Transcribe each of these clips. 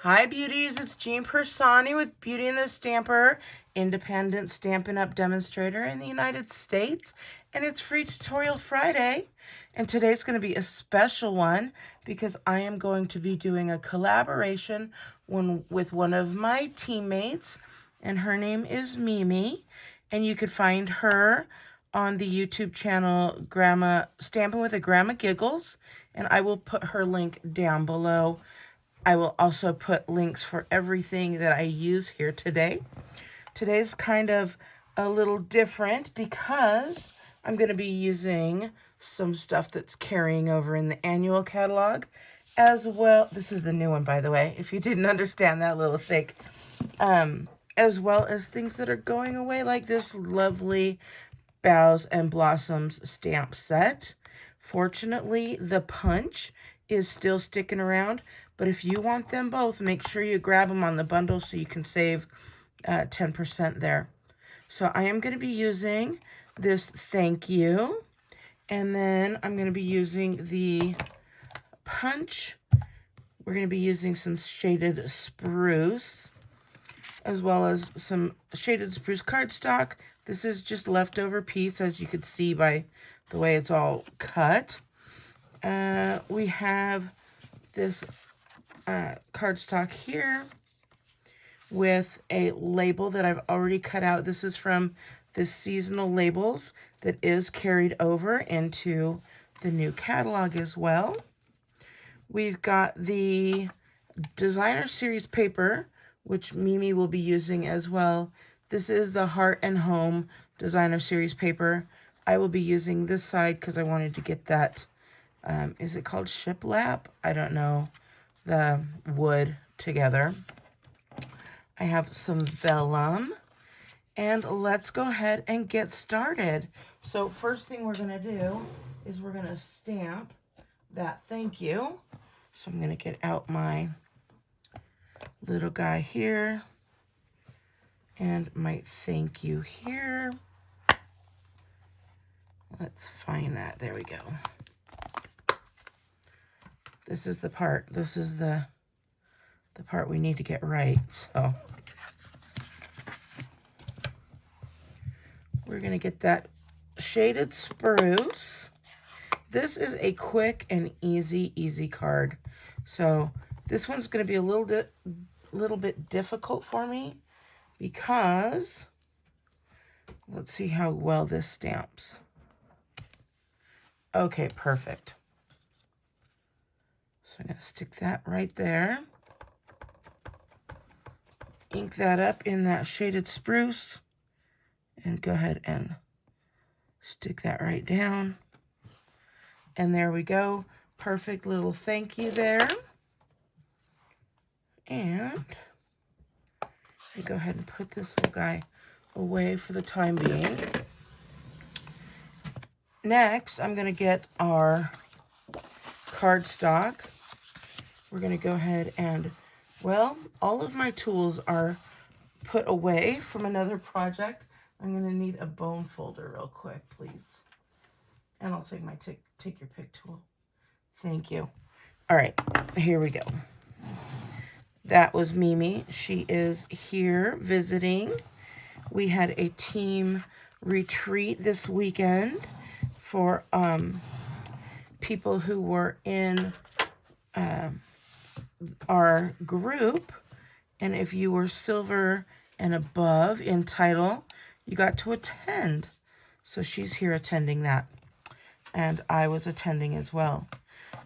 Hi beauties, it's Jean Persani with Beauty and the Stamper, independent Stampin' Up! Demonstrator in the United States, and it's Free Tutorial Friday. And today's going to be a special one because I am going to be doing a collaboration with one of my teammates, and her name is Mimi, and you could find her on the YouTube channel Grandma Stampin' with a Grandma Giggles, and I will put her link down below. I will also put links for everything that I use here today. Today's kind of a little different because I'm going to be using some stuff that's carrying over in the annual catalog as well. This is the new one, by the way, if you didn't understand that little shake. As well as things that are going away, like this lovely Boughs and Blossoms stamp set. Fortunately, the punch is still sticking around, but if you want them both, make sure you grab them on the bundle so you can save 10% there. So I am going to be using this thank you, and then I'm going to be using the punch. We're going to be using some shaded spruce, as well as some shaded spruce cardstock. This is just leftover piece, as you could see by the way it's all cut. We have this cardstock here with a label that I've already cut out. This is from the seasonal labels that is carried over into the new catalog as well. We've got the designer series paper, which Mimi will be using as well. This is the Heart and Home designer series paper. I will be using this side because I wanted to get that, is it called shiplap? I don't know, the wood together. I have some vellum, and let's go ahead and get started. So first thing we're going to do is we're going to stamp that thank you. So I'm going to get out my little guy here and my thank you here. Let's find that. There we go. This is the part. This is the part we need to get right. So we're going to get that shaded spruce. This is a quick and easy card. So this one's going to be a little bit difficult for me because let's see how well this stamps. Okay, perfect. So I'm going to stick that right there. Ink that up in that shaded spruce and go ahead and stick that right down. And there we go. Perfect little thank you there. And I go ahead and put this little guy away for the time being. Next, I'm going to get our cardstock. We're going to go ahead and, well, all of my tools are put away from another project. I'm going to need a bone folder real quick, please. And I'll take my take your pick tool. Thank you. All right, here we go. That was Mimi. She is here visiting. We had a team retreat this weekend for people who were in our group. And if you were silver and above in title, you got to attend. So she's here attending that. And I was attending as well.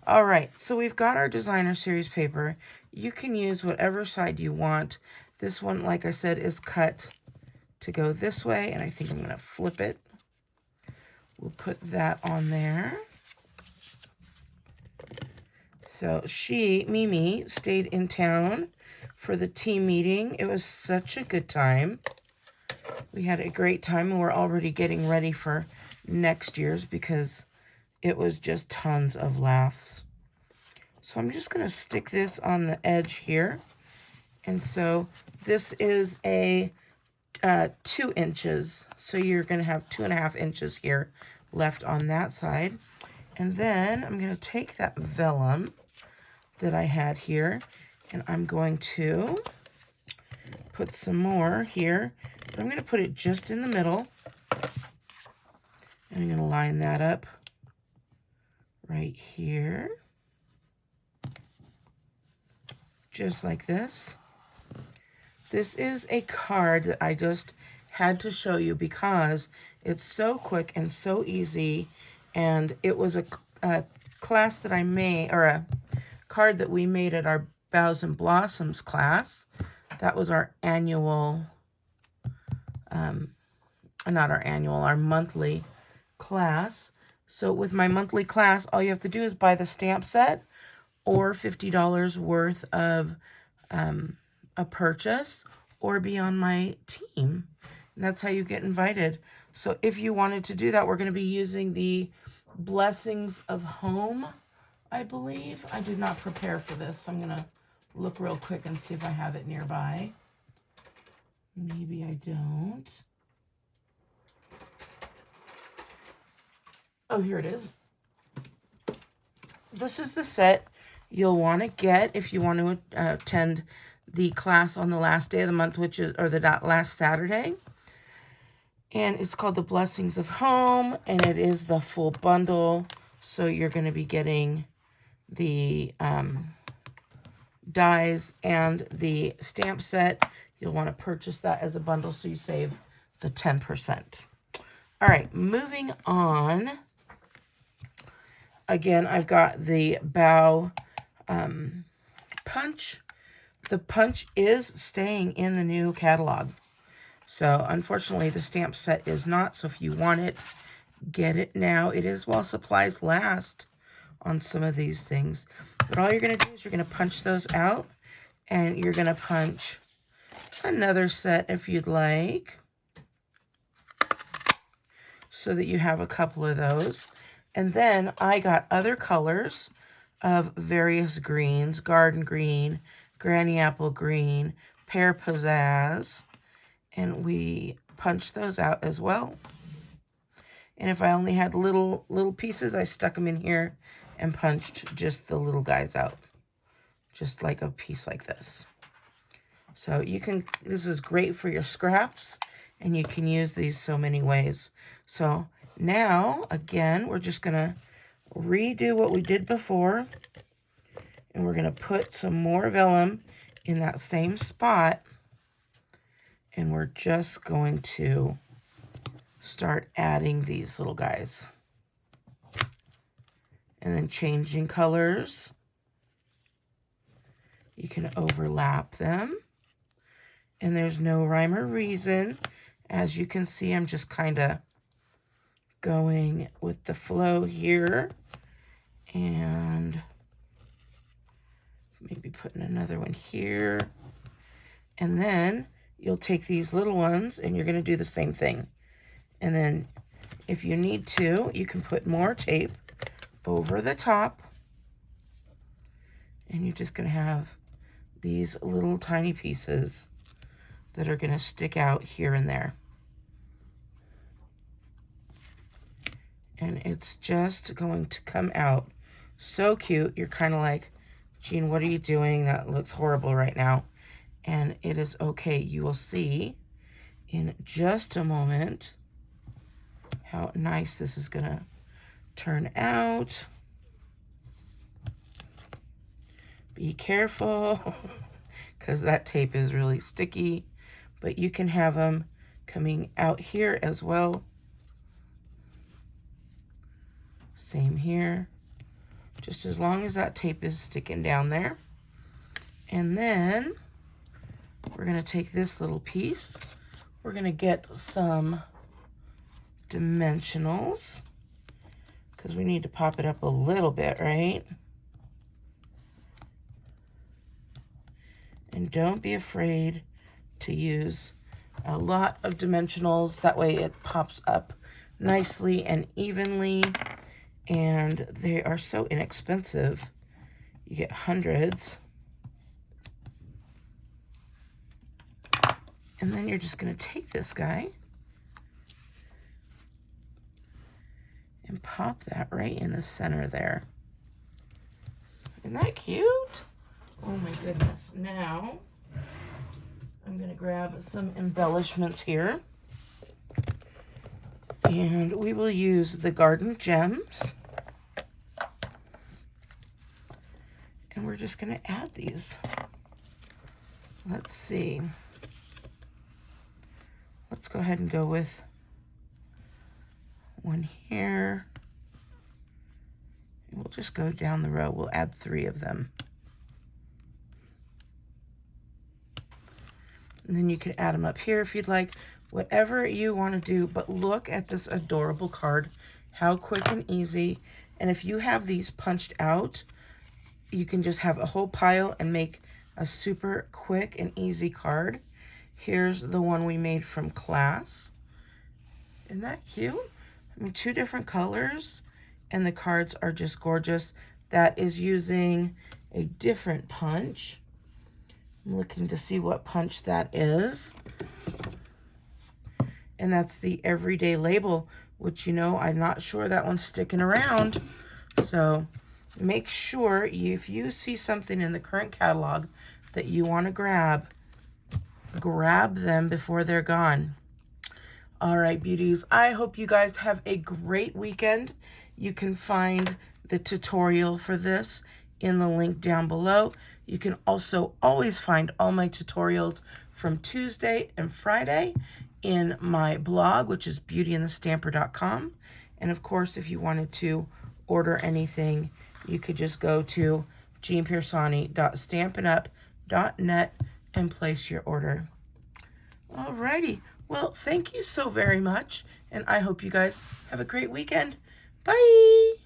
All right, so we've got our designer series paper. You can use whatever side you want. This one, like I said, is cut to go this way, and I think I'm going to flip it. We'll put that on there. So Mimi, stayed in town for the team meeting. It was such a good time. We had a great time, and we're already getting ready for next year's because it was just tons of laughs. So I'm just going to stick this on the edge here. And so this is a 2 inches. So you're going to have 2.5 inches here left on that side. And then I'm going to take that vellum that I had here, And I'm going to put some more here, but I'm going to put it just in the middle. And I'm going to line that up right here, just like this. This is a card that I just had to show you because it's so quick and so easy, and it was a class that I made, or a card that we made at our Boughs and Blossoms class. That was our annual, not our annual, our monthly class. So with my monthly class, all you have to do is buy the stamp set or $50 worth of a purchase, or be on my team. And that's how you get invited. So if you wanted to do that, we're going to be using the Blessings of Home, I believe. I did not prepare for this. I'm going to look real quick and see if I have it nearby. Maybe I don't. Oh, here it is. This is the set you'll want to get if you want to attend the class on the last day of the month, which is, or the last Saturday. And it's called the Blessings of Home, and it is the full bundle. So you're going to be getting the dies and the stamp set. You'll want to purchase that as a bundle so you save the 10%. All right, moving on. Again, I've got the Bow punch. The punch is staying in the new catalog. So unfortunately, the stamp set is not. So if you want it, get it now. It is while supplies last on some of these things. But all you're going to do is you're going to punch those out, and you're going to punch another set if you'd like, so that you have a couple of those. And then I got other colors of various greens: garden green, granny apple green, pear pizzazz, and we punched those out as well. And if I only had little pieces, I stuck them in here and punched just the little guys out, just like a piece like this. So you can, this is great for your scraps, and you can use these so many ways. So now, again, we're just going to redo what we did before, and we're going to put some more vellum in that same spot, and we're just going to start adding these little guys. And then changing colors. You can overlap them. And there's no rhyme or reason. As you can see, I'm just kind of going with the flow here. And maybe putting another one here. And then you'll take these little ones and you're going to do the same thing. And then if you need to, you can put more tape over the top. And you're just going to have these little tiny pieces that are going to stick out here and there. And it's just going to come out so cute. You're kind of like, Jean, what are you doing? That looks horrible right now. And it is okay. You will see in just a moment how nice this is going to turn out. Be careful, because that tape is really sticky. But you can have them coming out here as well. Same here. Just as long as that tape is sticking down there. And then we're going to take this little piece. We're going to get some dimensionals, because we need to pop it up a little bit, right? And don't be afraid to use a lot of dimensionals. That way it pops up nicely and evenly. And they are so inexpensive. You get hundreds. And then you're just going to take this guy and pop that right in the center there. Isn't that cute? Oh my goodness. Now, I'm going to grab some embellishments here. And we will use the Garden Gems. And we're just going to add these. Let's see. Let's go ahead and go with one here. We'll just go down the row. We'll add 3 of them. And then you can add them up here if you'd like. Whatever you want to do. But look at this adorable card. How quick and easy. And if you have these punched out, you can just have a whole pile and make a super quick and easy card. Here's the one we made from class. Isn't that cute? I mean, 2 different colors, and the cards are just gorgeous. That is using a different punch. I'm looking to see what punch that is. And that's the Everyday Label, which, you know, I'm not sure that one's sticking around. So make sure if you see something in the current catalog that you want to grab them before they're gone. All right, beauties, I hope you guys have a great weekend. You can find the tutorial for this in the link down below. You can also always find all my tutorials from Tuesday and Friday in my blog, which is beautyandthestamper.com. And of course, if you wanted to order anything, you could just go to jeanpiersanti.stampinup.net and place your order. Alrighty. Well, thank you so very much, and I hope you guys have a great weekend. Bye!